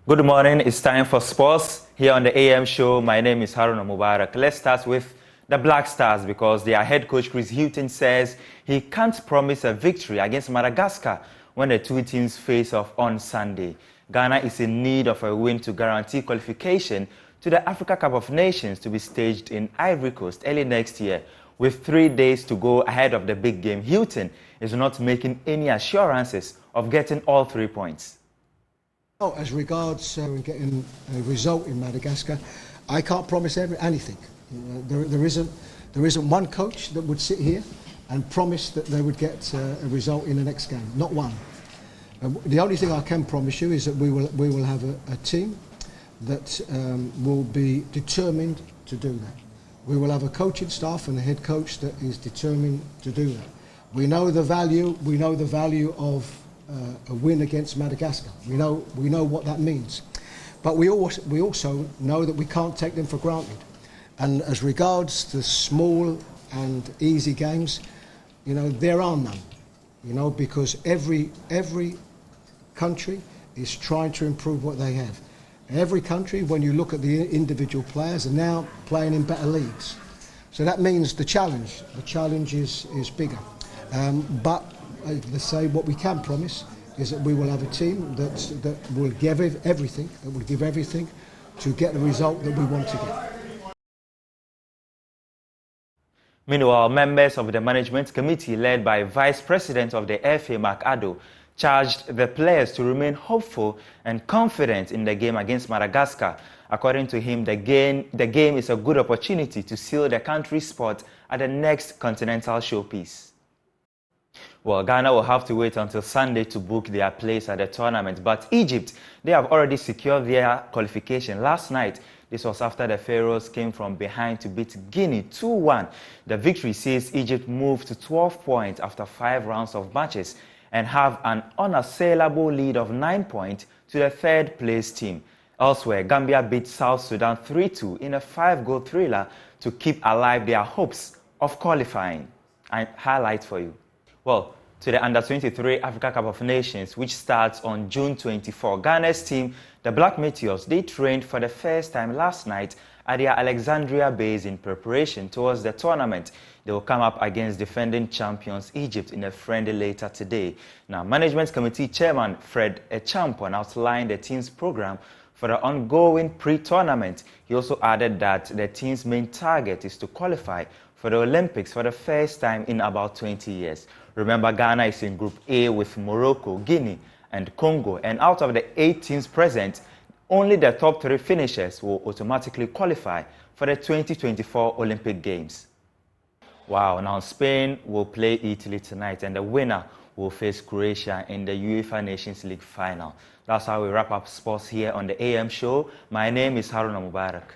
Good morning, it's time for sports here on the AM show. My name is Haruna Mubarak. Let's start with the Black Stars because their head coach Chris Hughton says he can't promise a victory against Madagascar when the two teams face off on Sunday. Ghana is in need of a win to guarantee qualification to the Africa Cup of Nations to be staged in Ivory Coast early next year. With 3 days to go ahead of the big game, Hughton is not making any assurances of getting all 3 points. Oh, as regards getting a result in Madagascar, I can't promise anything. There isn't one coach that would sit here and promise that they would get a result in the next game. Not one. The only thing I can promise you is that we will have a team that will be determined to do that. We will have a coaching staff and a head coach that is determined to do that. We know the value. We know the value of a win against Madagascar. We know what that means, but we also know that we can't take them for granted. And as regards the small and easy games, there are none. Because every country is trying to improve what they have. Every country, when you look at the individual players, are now playing in better leagues. So that means the challenge is bigger. But let's say what we can promise is that we will have a team that will give everything to get the result that we want to get. Meanwhile, members of the management committee led by Vice President of the FA, Mark Addo, charged the players to remain hopeful and confident in the game against Madagascar. According to him, the game is a good opportunity to seal the country's spot at the next continental showpiece. Well, Ghana will have to wait until Sunday to book their place at the tournament, but Egypt, they have already secured their qualification last night. This was after the Pharaohs came from behind to beat Guinea 2-1. The victory sees Egypt move to 12 points after 5 rounds of matches and have an unassailable lead of 9 points to the third-place team. Elsewhere, Gambia beat South Sudan 3-2 in a 5-goal thriller to keep alive their hopes of qualifying. I highlight for you. Well, to the Under-23 Africa Cup of Nations, which starts on June 24. Ghana's team, the Black Meteors, they trained for the first time last night at their Alexandria base in preparation towards the tournament. They will come up against defending champions Egypt in a friendly later today. Now, Management Committee Chairman Fred Echampon outlined the team's program for the ongoing pre-tournament. He also added that the team's main target is to qualify for the Olympics for the first time in about 20 years. Remember, Ghana is in Group A with Morocco, Guinea, and Congo. And out of the 8 teams present, only the top 3 finishers will automatically qualify for the 2024 Olympic Games. Wow, now Spain will play Italy tonight, and the winner will face Croatia in the UEFA Nations League final. That's how we wrap up sports here on the AM show. My name is Haruna Mubarak.